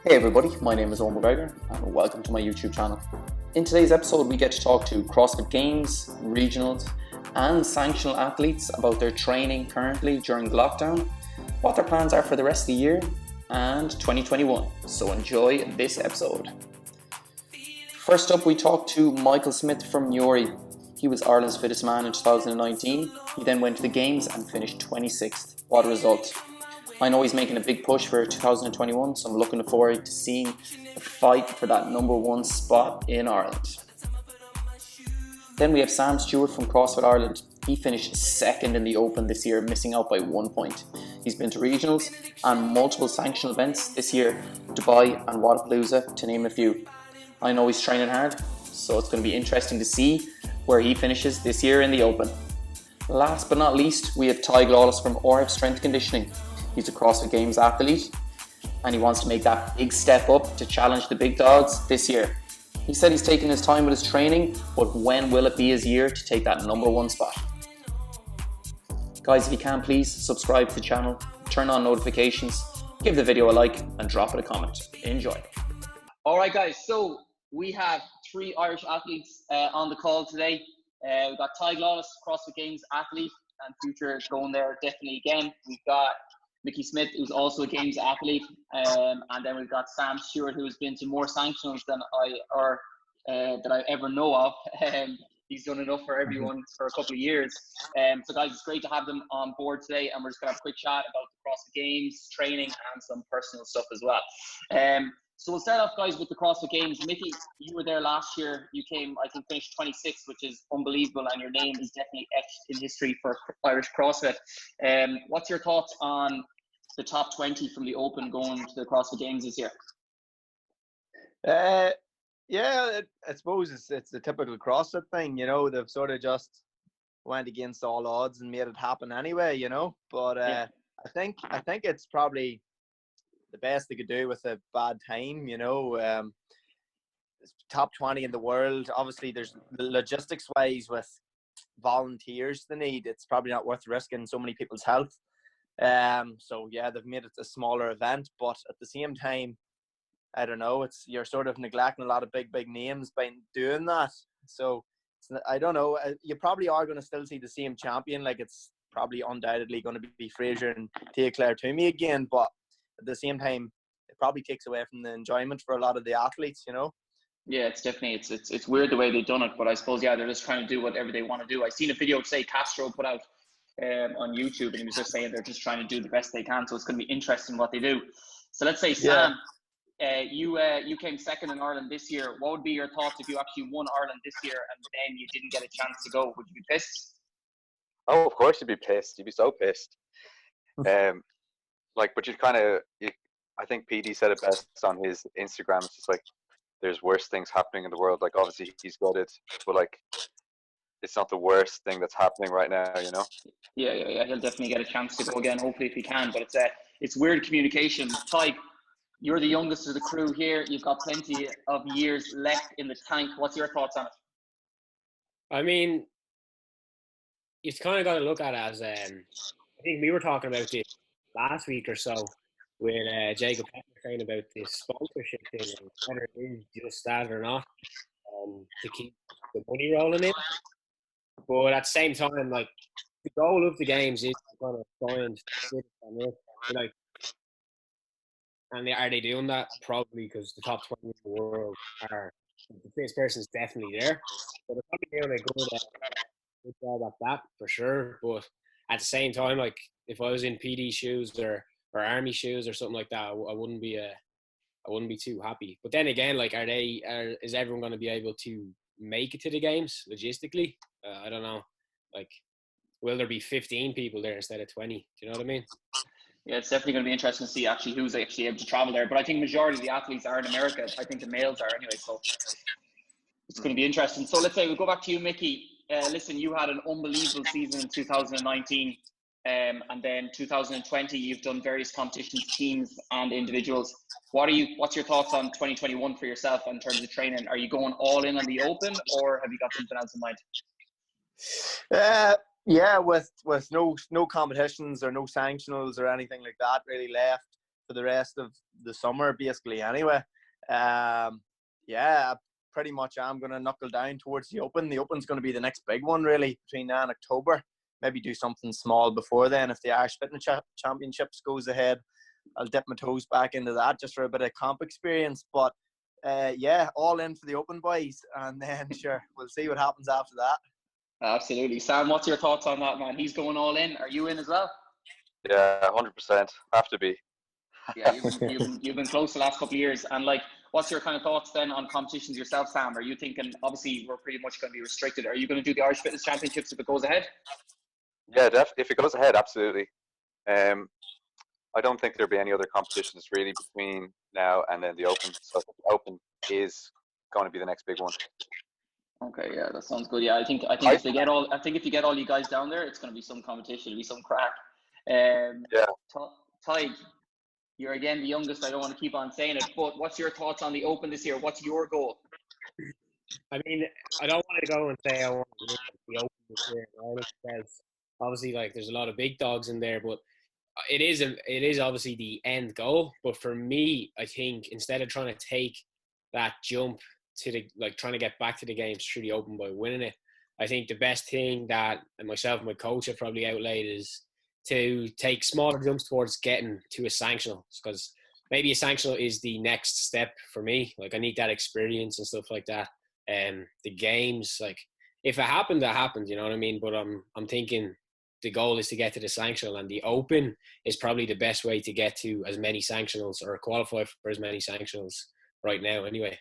Hey everybody, my name is Owen McGregor and welcome to my YouTube channel. In today's episode we get to talk to CrossFit Games, regionals and sanctional athletes about their training currently during the lockdown, what their plans are for the rest of the year and 2021. So enjoy this episode. First up we talked to Michael Smith from Newry. He was Ireland's fittest man in 2019. He then went to the Games and finished 26th. What a result. I know he's making a big push for 2021, so I'm looking forward to seeing the fight for that number one spot in Ireland. Then we have Sam Stewart from CrossFit Ireland. He finished second in the Open this year, missing out by 1 point. He's been to regionals and multiple sanctional events this year, Dubai and Wodapalooza, to name a few. I know he's training hard, so it's going to be interesting to see where he finishes this year in the Open. Last but not least, we have Tadhg Lawless from RF Strength Conditioning. He's a CrossFit Games athlete and he wants to make that big step up to challenge the big dogs this year. He said he's taking his time with his training, but when will it be his year to take that number one spot? Guys, if you can, please subscribe to the channel, turn on notifications, give the video a like and drop it a comment. Enjoy. Alright guys, so we have three Irish athletes on the call today. We've got Tadhg Lawless, CrossFit Games athlete and future going there definitely again. We've got Mickey Smith, who's also a Games athlete, and then we've got Sam Stewart, who's been to more sanctionals than I ever know of. He's done enough for everyone for a couple of years. So guys, it's great to have them on board today, and we're just gonna have a quick chat about the CrossFit Games, training, and some personal stuff as well. So we'll start off, guys, with the CrossFit Games. Mickey, you were there last year. You came, I think, finished 26th, which is unbelievable, and your name is definitely etched in history for Irish CrossFit. What's your thoughts on the top 20 from the Open going to the CrossFit Games this year? I suppose it's the typical CrossFit thing, you know. They've sort of just went against all odds and made it happen anyway, you know. But I think it's probably the best they could do with a bad time, you know. Top 20 in the world. Obviously, there's logistics wise with volunteers they need. It's probably not worth risking so many people's health. So yeah, they've made it a smaller event, but at the same time, I don't know, you're sort of neglecting a lot of big names by doing that. So I don't know, you probably are going to still see the same champion. Like, it's probably undoubtedly going to be Fraser and Tia-Claire Toomey again, but at the same time, it probably takes away from the enjoyment for a lot of the athletes, you know. Yeah, it's definitely it's weird the way they've done it, but I suppose they're just trying to do whatever they want to do. I seen a video say Castro put out on YouTube, and he was just saying they're just trying to do the best they can. So it's going to be interesting what they do. So let's say, Sam, you came second in Ireland this year. What would be your thoughts if you actually won Ireland this year and then you didn't get a chance to go? Would you be pissed? Oh, of course you'd be pissed. You'd be so pissed. But I think PD said it best on his Instagram. It's just like, there's worse things happening in the world. Like, obviously he's got it, but like, it's not the worst thing that's happening right now, you know? Yeah. He'll definitely get a chance to go again, hopefully, if he can. But it's weird communication. Tadhg, you're the youngest of the crew here. You've got plenty of years left in the tank. What's your thoughts on it? I mean, you've kind of got to look at it as, I think we were talking about this last week or so with Jacob saying about this sponsorship thing, and whether it is just that or not, to keep the money rolling in. But at the same time, like, the goal of the Games is to kind of find like, and are they doing that? Probably, because the top 20 in the world are, the fittest person is definitely there. So they're probably doing a good job at that for sure. But at the same time, like, if I was in PD shoes or Army shoes or something like that, I wouldn't be too happy. But then again, like, is everyone going to be able to make it to the Games logistically? I don't know. Like, will there be 15 people there instead of 20? Do you know what I mean? Yeah, it's definitely going to be interesting to see who's actually able to travel there. But I think majority of the athletes are in America. I think the males are anyway. So it's going to be interesting. So let's say we go back to you, Mickey. Listen, you had an unbelievable season in 2019. And then 2020, you've done various competitions, teams and individuals. What's your thoughts on 2021 for yourself in terms of training? Are you going all in on the Open, or have you got something else in mind? Yeah, with no competitions or no sanctionals or anything like that really left. for the rest of the summer, basically. Anyway, yeah, pretty much I'm going to knuckle down towards the Open. The Open's going to be the next big one, really, between now and October. Maybe do something small before then. If the Irish Fitness Championships goes ahead, I'll dip my toes back into that just for a bit of comp experience. But yeah, all in for the Open, boys. And then, sure, we'll see what happens after that. Absolutely. Sam, what's your thoughts on that, man? He's going all in. Are you in as well? Yeah, 100%. Have to be. Yeah, you've been close the last couple of years. And like, what's your kind of thoughts then on competitions yourself, Sam? Are you thinking, obviously, we're pretty much going to be restricted. Are you going to do the Irish Fitness Championships if it goes ahead? Yeah, if it goes ahead, absolutely. I don't think there'll be any other competitions really between now and then the Open. So the Open is going to be the next big one. Okay, yeah, that sounds good. Yeah, I think if you get all you guys down there, it's going to be some competition. It'll be some crack. Yeah. Tadhg, you're again the youngest. I don't want to keep on saying it, but what's your thoughts on the Open this year? What's your goal? I mean, I don't want to go and say I want to win the Open this year, right? Because obviously, like, there's a lot of big dogs in there, but it is obviously the end goal. But for me, I think instead of trying to take that jump to the, like, trying to get back to the games through the Open by winning it, I think the best thing that myself and my coach have probably outlaid is to take smaller jumps towards getting to a sanctional, because maybe a sanctional is the next step for me. Like, I need that experience and stuff like that. The games, like, if it happened, that happened, you know what I mean? But I'm thinking the goal is to get to the sanctional, and the Open is probably the best way to get to as many sanctionals or qualify for as many sanctionals right now anyway.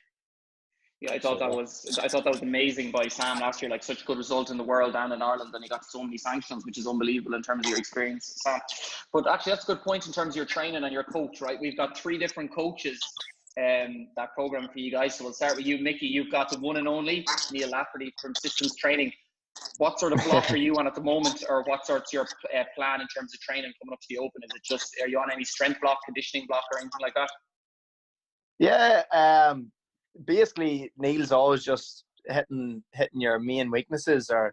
Yeah, I thought that was amazing by Sam last year. Like, such a good result in the world and in Ireland, and he got so many sanctions, which is unbelievable in terms of your experience, Sam. But actually, that's a good point in terms of your training and your coach, right? We've got 3 different coaches that program for you guys. So we'll start with you, Mickey. You've got the one and only Neil Lafferty from Systems Training. What sort of block are you on at the moment, or what sort's your plan in terms of training coming up to the Open? Is it just, are you on any strength block, conditioning block, or anything like that? Yeah, basically Neil's always just hitting your main weaknesses, or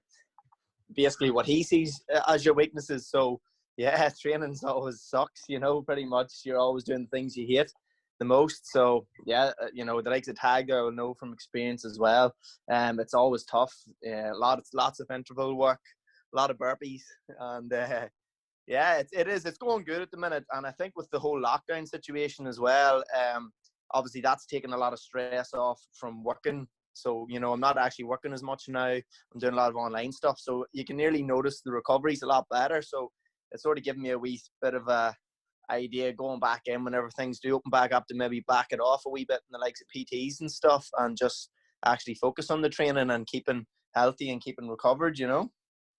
basically what he sees as your weaknesses. So yeah, training's always sucks, you know, pretty much. You're always doing things you hate the most. So yeah, you know, the likes of Tadhg there will know from experience as well. It's always tough. Lots of interval work, a lot of burpees, and yeah, it's going good at the minute. And I think with the whole lockdown situation as well, obviously that's taken a lot of stress off from working. So, you know, I'm not actually working as much now. I'm doing a lot of online stuff. So you can nearly notice the recovery's a lot better. So it's sort of given me a wee bit of a idea going back in whenever things do open back up, to maybe back it off a wee bit in the likes of PTs and stuff, and just actually focus on the training and keeping healthy and keeping recovered, you know?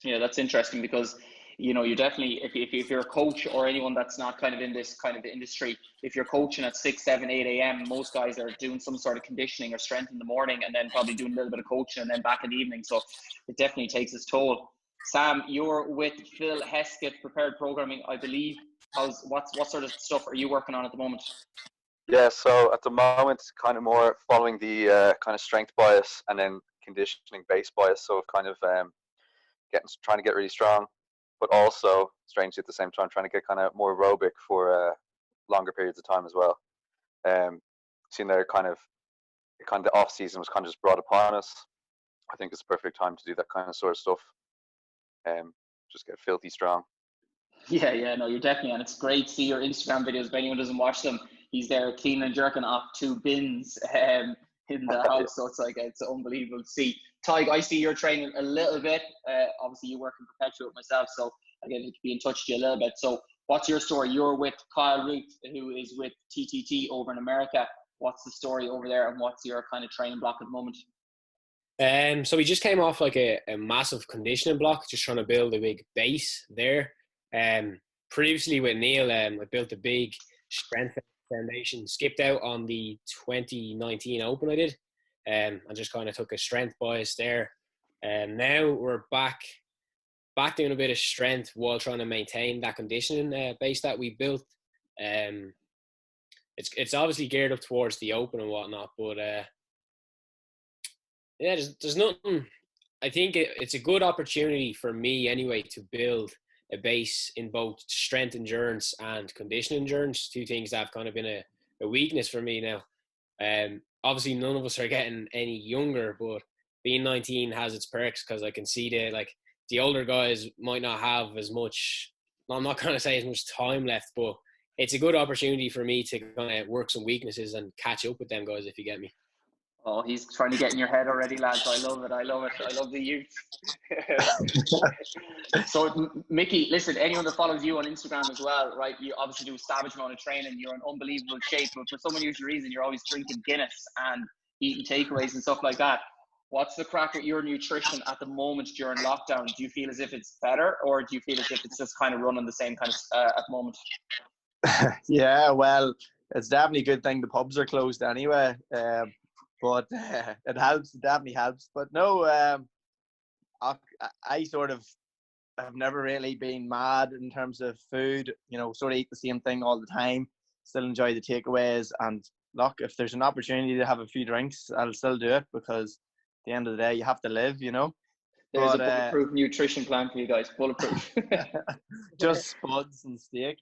Yeah, that's interesting, because you know, you definitely, if you're a coach or anyone that's not kind of in this kind of industry, if you're coaching at 6, 7, 8 a.m., most guys are doing some sort of conditioning or strength in the morning, and then probably doing a little bit of coaching and then back in the evening. So it definitely takes its toll. Sam, you're with Phil Heskett Prepared Programming, I believe. What sort of stuff are you working on at the moment? Yeah, so at the moment, kind of more following the kind of strength bias and then conditioning base bias. So kind of trying to get really strong, but also strangely at the same time trying to get kind of more aerobic for longer periods of time as well. Seeing there kind of the off season was kind of just brought upon us. I think it's the perfect time to do that kind of sort of stuff. Just get filthy strong. Yeah, no, you're definitely, and it's great to see your Instagram videos. If anyone doesn't watch them, he's there cleaning and jerking off 2 bins in the house. So it's like, it's unbelievable to see. Tadhg, I see you're training a little bit. Obviously, you work in Perpetua with myself, so I get to be in touch with you a little bit. So what's your story? You're with Kyle Ruth, who is with TTT over in America. What's the story over there, and what's your kind of training block at the moment? So we just came off like a massive conditioning block, just trying to build a big base there. Previously with Neil, I built a big strength foundation, skipped out on the 2019 Open I did, and just kind of took a strength bias there. And now we're back doing a bit of strength while trying to maintain that conditioning base that we built. It's obviously geared up towards the Open and whatnot, but yeah, there's nothing. I think it's a good opportunity for me anyway to build a base in both strength endurance and condition endurance, two things that have kind of been a weakness for me now. Obviously none of us are getting any younger, but being 19 has its perks, because I can see the older guys might not have as much, I'm not going to say as much time left, but it's a good opportunity for me to kind of work some weaknesses and catch up with them guys, if you get me. Oh, he's trying to get in your head already, lads. I love it. I love the youth. So, Mickey, listen, anyone that follows you on Instagram as well, right? You obviously do a savage amount of training. You're in unbelievable shape, but for some unusual reason, you're always drinking Guinness and eating takeaways and stuff like that. What's the crack with your nutrition at the moment during lockdown? Do you feel as if it's better, or do you feel as if it's just kind of running the same kind of at the moment? Yeah, well, it's definitely a good thing the pubs are closed anyway. But it helps. It definitely helps. But no, I sort of have never really been mad in terms of food. You know, sort of eat the same thing all the time. Still enjoy the takeaways. And look, if there's an opportunity to have a few drinks, I'll still do it, because at the end of the day, you have to live, you know. There's a bulletproof nutrition plan for you guys. Bulletproof. Just spuds and steak.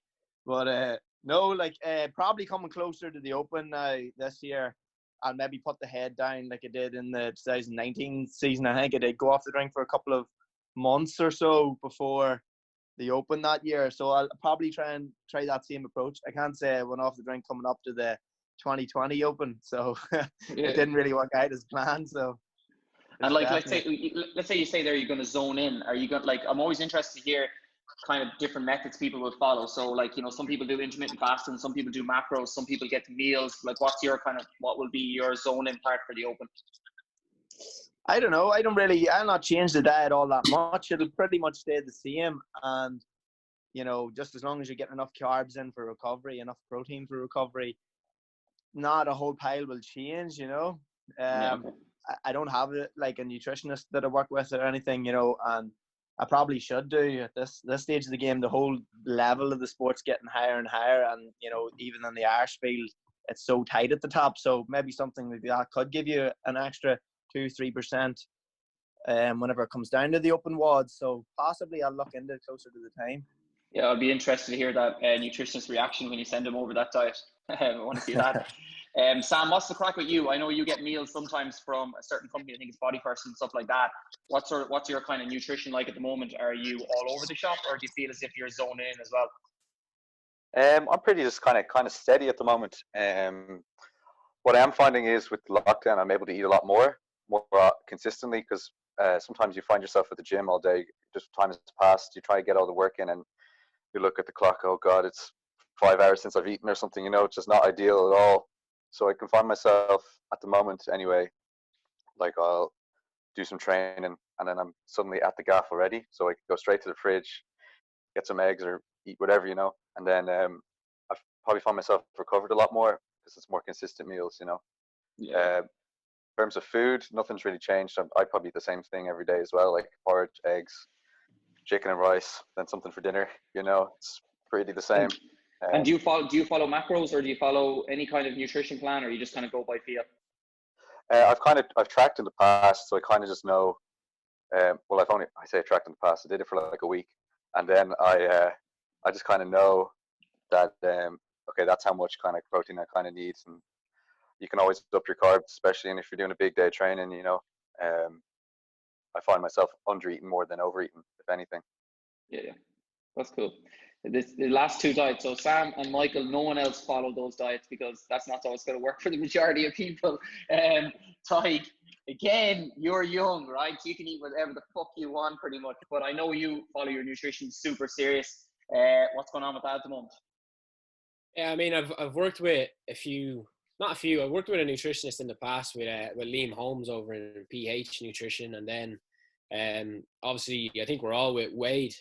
But no, like probably coming closer to the Open now this year. I'll maybe put the head down like I did in the 2019 season. I think I did go off the drink for a couple of months or so before the Open that year. So I'll probably try that same approach. I can't say I went off the drink coming up to the 2020 Open. So it didn't really work out as planned. So. And like, let's say you say there you're going to zone in. Are you going, like, I'm always interested to hear kind of different methods people will follow. So like, you know, some people do intermittent fasting, some people do macros, some people get to meals. Like, what will be your zone in part for the Open? I don't know. I'll not change the diet all that much. It'll pretty much stay the same. And, you know, just as long as you're getting enough carbs in for recovery, enough protein for recovery, not a whole pile will change, you know. I don't have like a nutritionist that I work with or anything, you know, and I probably should do at this stage of the game. The whole level of the sport's getting higher and higher, and you know, even in the Irish field, it's so tight at the top. So maybe something like that could give you an extra 2-3% whenever it comes down to the Open WODs. So possibly I'll look into it closer to the time. Yeah, I'll be interested to hear that nutritionist reaction when you send him over that diet. I want to see that. Sam, what's the crack with you? I know you get meals sometimes from a certain company. I think it's Body First and stuff like that. What's your kind of nutrition like at the moment? Are you all over the shop, or do you feel as if you're zoning in as well? I'm pretty just kind of steady at the moment. What I am finding is with the lockdown, I'm able to eat a lot more consistently, because sometimes you find yourself at the gym all day, just time has passed, you try to get all the work in, and you look at the clock, oh God, it's 5 hours since I've eaten or something, you know, it's just not ideal at all. So I can find myself at the moment anyway, like I'll do some training and then I'm suddenly at the gaff already. So I can go straight to the fridge, get some eggs or eat whatever, you know, and then I probably find myself recovered a lot more because it's more consistent meals, you know. Yeah. In terms of food, nothing's really changed. I probably eat the same thing every day as well, like porridge, eggs, chicken and rice, then something for dinner, you know, it's pretty the same. And do you follow macros, or do you follow any kind of nutrition plan, or you just kind of go by feel? I've tracked in the past, so I kind of just know. Well, I say tracked in the past. I did it for like a week, and then I just kind of know that okay, that's how much kind of protein I kind of need, and you can always up your carbs, especially if you're doing a big day training. You know, I find myself under eating more than overeating, if anything. Yeah, that's cool. The last two diets, so Sam and Michael, no one else followed those diets because that's not always going to work for the majority of people. Tadhg, again, you're young, right? So you can eat whatever the fuck you want pretty much, but I know you follow your nutrition super serious. What's going on with that at the moment? Yeah, I mean, I've worked with I've worked with a nutritionist in the past with Liam Holmes over in PH Nutrition, and then obviously I think we're all with Wade.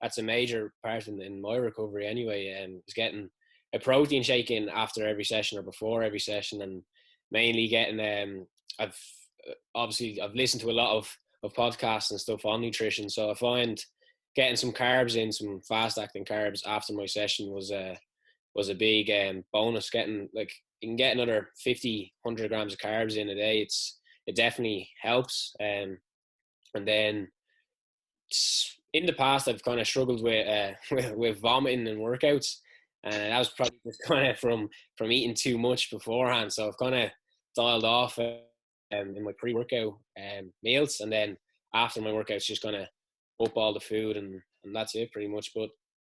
That's a major part in my recovery anyway. Was getting a protein shake in after every session or before every session, and mainly getting I've listened to a lot of podcasts and stuff on nutrition, so I find getting some carbs in, some fast acting carbs after my session was a big bonus. Getting, like, you can get another 50-100 grams of carbs in a day. It definitely helps. And then in the past I've kind of struggled with with vomiting and workouts, and that was probably just kind of from eating too much beforehand. So I've kind of dialed off in my pre-workout meals, and then after my workouts just kind of up all the food, and that's it pretty much. But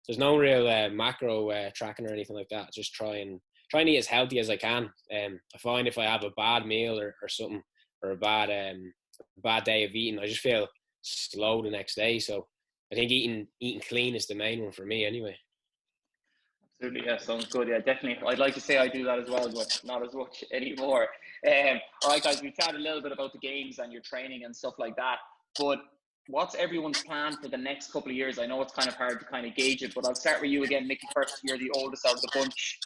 there's no real macro tracking or anything like that. Just try and eat as healthy as I can. I find if I have a bad meal or something, or a bad day of eating, I just feel slow the next day. So I think eating clean is the main one for me anyway. Absolutely, yeah, sounds good. Yeah, definitely. I'd like to say I do that as well, but not as much anymore. All right, guys, we've chatted a little bit about the games and your training and stuff like that. But what's everyone's plan for the next couple of years? I know it's kind of hard to kind of gauge it, but I'll start with you again, Mickey. First, you're the oldest out of the bunch.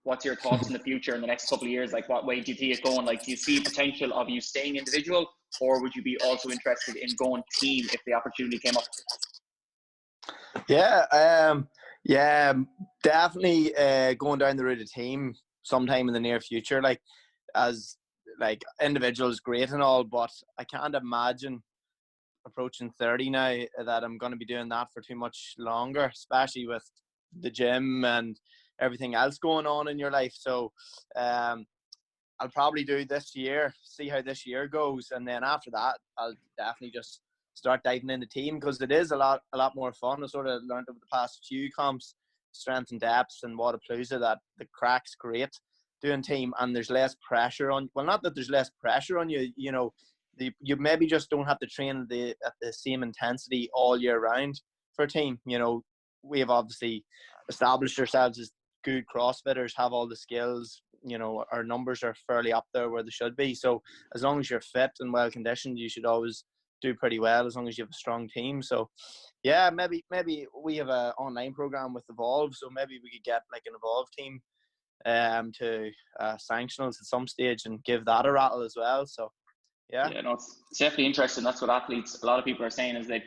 What's your thoughts in the future in the next couple of years? Like, what way do you see it going? Like, do you see potential of you staying individual, or would you be also interested in going team if the opportunity came up? Yeah, definitely going down the route of team sometime in the near future. Like, as like individual is great and all, but I can't imagine approaching 30 now that I'm going to be doing that for too much longer, especially with the gym and everything else going on in your life. So I'll probably do this year, see how this year goes, and then after that I'll definitely just start diving into team, because it is a lot more fun. I sort of learned over the past few comps, strength and depth and Wadapalooza, that the crack's great doing team, and there's less pressure on, well, not that there's less pressure on you, you know, you maybe just don't have to train at the same intensity all year round for team. You know, we have obviously established ourselves as good CrossFitters, have all the skills, you know, our numbers are fairly up there where they should be. So as long as you're fit and well conditioned, you should always do pretty well, as long as you have a strong team. So yeah, maybe we have an online program with Evolve, so maybe we could get like an Evolve team to sanctionals at some stage and give that a rattle as well. So yeah, no, it's definitely interesting. That's what athletes, a lot of people are saying, is they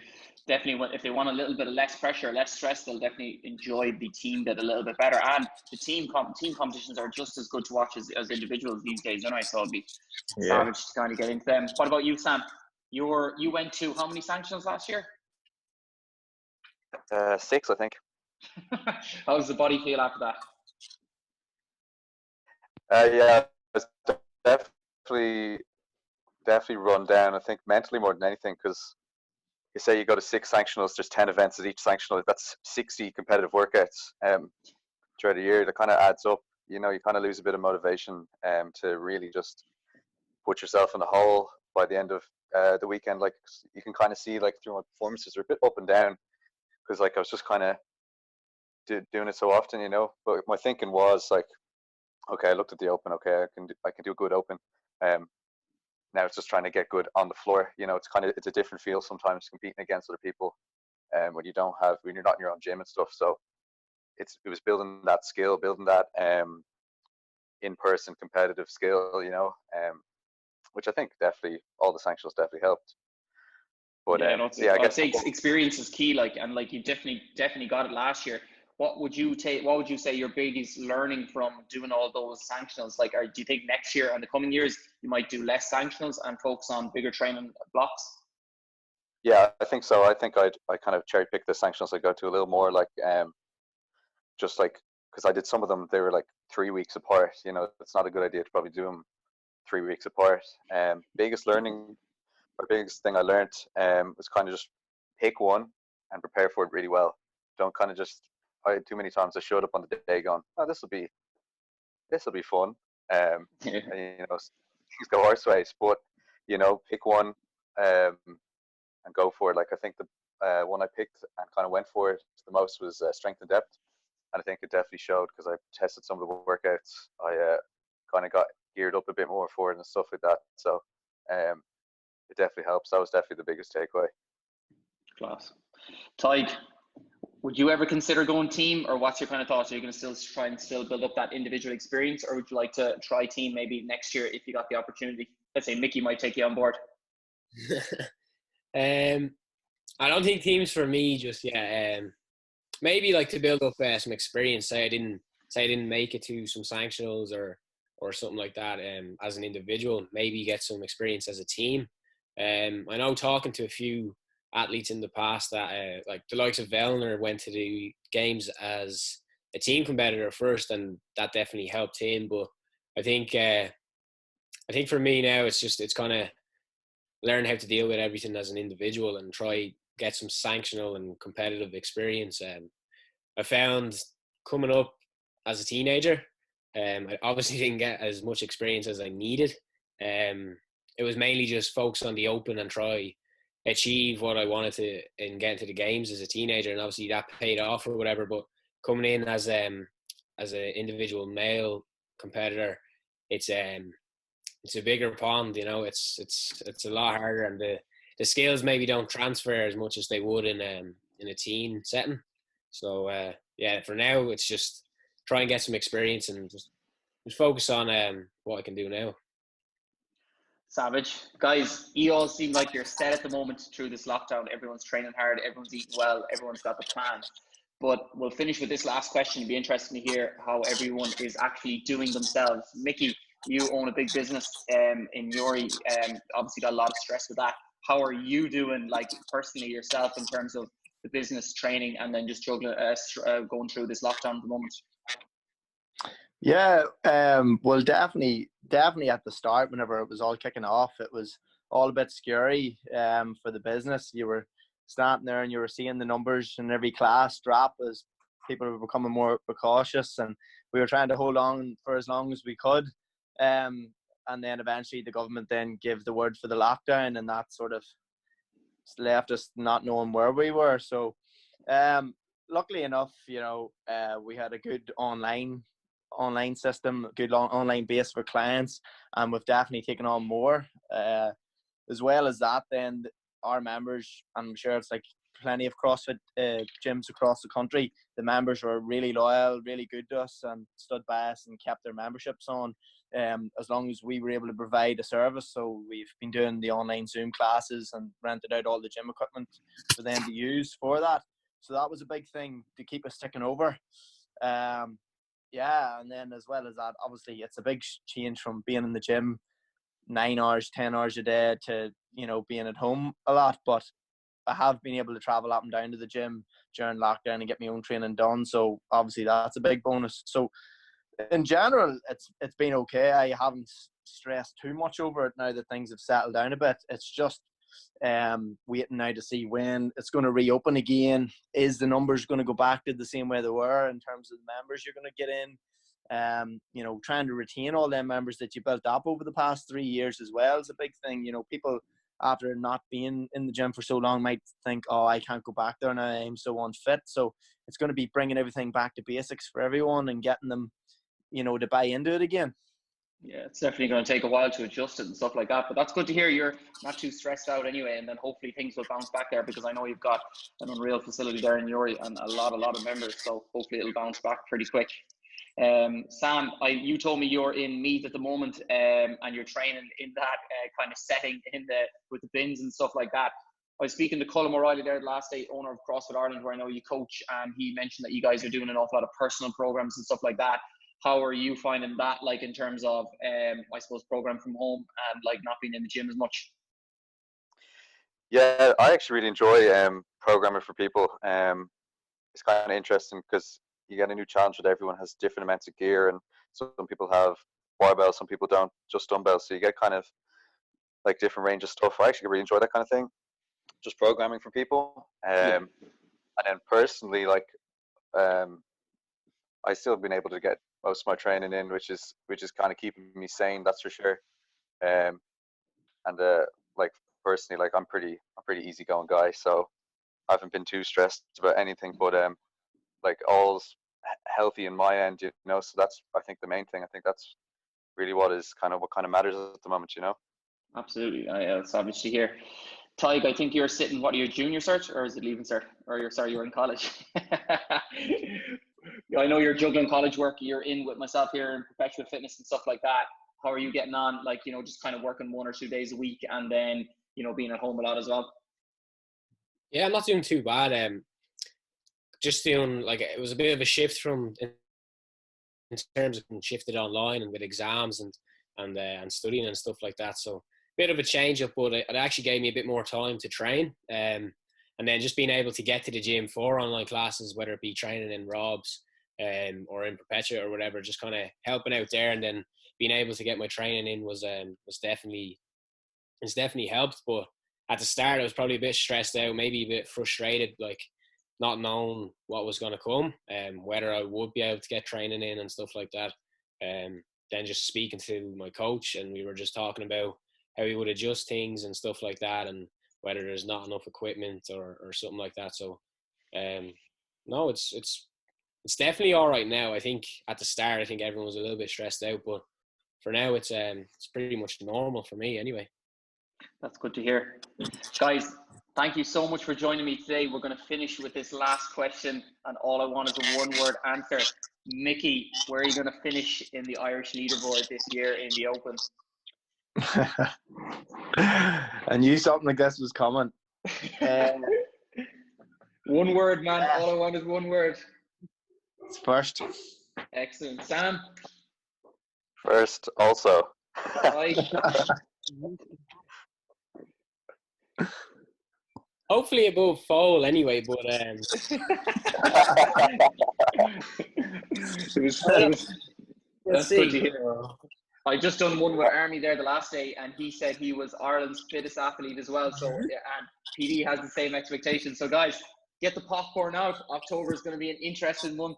definitely, if they want a little bit of less pressure, less stress, they'll definitely enjoy the team bit a little bit better. And the team competitions are just as good to watch as individuals these days, anyway. So it'll be savage to kind of get into them. What about you, Sam? You went to how many sanctions last year? 6, I think. How does the body feel after that? Yeah, it's definitely run down. I think mentally more than anything, because you say you go to 6 sanctionals, there's 10 events at each sanctional. That's 60 competitive workouts throughout the year. That kind of adds up. You know, you kind of lose a bit of motivation to really just put yourself in the hole by the end of the weekend. Like, you can kind of see, like, through my performances are a bit up and down, because like I was just kind of doing it so often, you know. But my thinking was like, okay, I looked at the Open. Okay, I can do a good Open. Now it's just trying to get good on the floor. You know, it's a different feel sometimes competing against other people, when you're not in your own gym and stuff. So it was building that skill, building that in-person competitive skill, you know, which I think definitely all the sanctions definitely helped. But I guess say experience is key. Like, and like you definitely got it last year. What would you say your biggest learning from doing all those sanctionals? Like, do you think next year and the coming years you might do less sanctionals and focus on bigger training blocks? Yeah, I think so. I think I kind of cherry pick the sanctionals I go to a little more, like just like, because I did some of them, they were like 3 weeks apart. You know, it's not a good idea to probably do them 3 weeks apart. Biggest learning, or biggest thing I learned was kind of just pick one and prepare for it really well. Don't kind of just, too many times I showed up on the day going, oh, this will be fun. And, you know, things go horse race, but, you know, pick one and go for it. Like, I think the one I picked and kind of went for it the most was strength and depth. And I think it definitely showed, because I tested some of the workouts. I kind of got geared up a bit more for it and stuff like that. So it definitely helps. That was definitely the biggest takeaway. Class. Tadhg, would you ever consider going team, or what's your kind of thoughts? Are you going to try and build up that individual experience, or would you like to try team maybe next year if you got the opportunity? Let's say Mickey might take you on board. I don't think teams for me just yet. Maybe like to build up some experience. Say I didn't make it to some sanctionals or something like that. As an individual, maybe get some experience as a team. I know talking to a few athletes in the past that like the likes of Vellner went to the games as a team competitor first, and that definitely helped him. But I think for me now, it's kind of learn how to deal with everything as an individual and try get some sanctional and competitive experience. I found coming up as a teenager, I obviously didn't get as much experience as I needed. It was mainly just focus on the open and try achieve what I wanted to in getting to the games as a teenager, and obviously that paid off or whatever. But coming in as an individual male competitor, it's a bigger pond, you know. It's a lot harder, and the skills maybe don't transfer as much as they would in a teen setting. So yeah, for now it's just try and get some experience and just focus on what I can do now. Savage. Guys, you all seem like you're set at the moment through this lockdown. Everyone's training hard, everyone's eating well, everyone's got the plan. But we'll finish with this last question. It'd be interesting to hear how everyone is actually doing themselves. Mickey, you own a big business in Newry. Obviously got a lot of stress with that. How are you doing, like personally yourself, in terms of the business, training, and then just juggling, going through this lockdown at the moment? Yeah, well, definitely at the start, whenever it was all kicking off, it was all a bit scary for the business. You were standing there and you were seeing the numbers in every class drop as people were becoming more cautious, and we were trying to hold on for as long as we could. And then eventually the government then gave the word for the lockdown, and that sort of left us not knowing where we were. So luckily enough, you know, we had a good online system, good online base for clients, and we've definitely taken on more. As well as that, then our members, I'm sure it's like plenty of CrossFit gyms across the country, the members were really loyal, really good to us, and stood by us and kept their memberships on as long as we were able to provide a service. So we've been doing the online Zoom classes and rented out all the gym equipment for them to use for that. So that was a big thing to keep us ticking over. Yeah, and then as well as that, obviously it's a big change from being in the gym 9 hours, 10 hours a day to, you know, being at home a lot. But I have been able to travel up and down to the gym during lockdown and get my own training done. So obviously that's a big bonus. So in general, it's been okay. I haven't stressed too much over it now that things have settled down a bit. It's just waiting now to see when it's going to reopen again. Is the numbers going to go back to the same way they were in terms of the members you're going to get in? You know, trying to retain all them members that you built up over the past 3 years as well is a big thing. You know, people after not being in the gym for so long might think, oh, I can't go back there now, I'm so unfit. So it's going to be bringing everything back to basics for everyone and getting them, you know, to buy into it again. Yeah, it's definitely going to take a while to adjust it and stuff like that. But that's good to hear you're not too stressed out anyway. And then hopefully things will bounce back there, because I know you've got an unreal facility there in Newry and a lot of members. So hopefully it'll bounce back pretty quick. Sam, you told me you're in Meath at the moment, and you're training in that kind of setting with the bins and stuff like that. I was speaking to Colm O'Reilly there last day, owner of CrossFit Ireland, where I know you coach, and he mentioned that you guys are doing an awful lot of personal programs and stuff like that. How are you finding that, like in terms of, I suppose, program from home and like not being in the gym as much? Yeah, I actually really enjoy programming for people. It's kind of interesting because you get a new challenge with everyone has different amounts of gear, and some people have barbells, some people don't, just dumbbells. So you get kind of like different range of stuff. I actually really enjoy that kind of thing, just programming for people. And then personally, like I still have been able to get most of my training in, which is kind of keeping me sane. That's for sure. Like personally, like I'm pretty easygoing guy, so I haven't been too stressed about anything. But like all's healthy in my end, you know. So that's, I think, the main thing. I think that's really what kind of matters at the moment, you know. Absolutely, it's obvious to hear. Tadhg, I think you're sitting, what are you, junior cert, or is it leaving cert? Or you're in college. I know you're juggling college work. You're in with myself here in professional fitness and stuff like that. How are you getting on? Like, you know, just kind of working 1 or 2 days a week, and then, you know, being at home a lot as well. Yeah, I'm not doing too bad. Just doing, like, it was a bit of a shift from in terms of shifted online and with exams and studying and stuff like that. So bit of a change up, but it actually gave me a bit more time to train. And then just being able to get to the gym for online classes, whether it be training in Rob's or in Perpetua or whatever, just kind of helping out there, and then being able to get my training in was definitely helped. But at the start, I was probably a bit stressed out, maybe a bit frustrated, like not knowing what was going to come, whether I would be able to get training in and stuff like that. Then just speaking to my coach, and we were just talking about how he would adjust things and stuff like that, and whether there's not enough equipment or something like that. So, no, it's definitely all right now. I think at the start, I think everyone was a little bit stressed out, but for now, it's pretty much normal for me anyway. That's good to hear. Guys, thank you so much for joining me today. We're going to finish with this last question, and all I want is a one-word answer. Mickey, where are you going to finish in the Irish leaderboard this year in the Open? I knew something like this was coming. One word, man. All I want is one word. It's first. Excellent. Sam? First, also. Right. Hopefully above foal anyway, but that's good to hear. I just done one with Army there the last day, and he said he was Ireland's fittest athlete as well. So, and PD has the same expectations. So, guys, get the popcorn out. October is going to be an interesting month.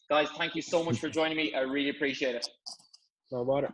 Guys, thank you so much for joining me. I really appreciate it. No bother.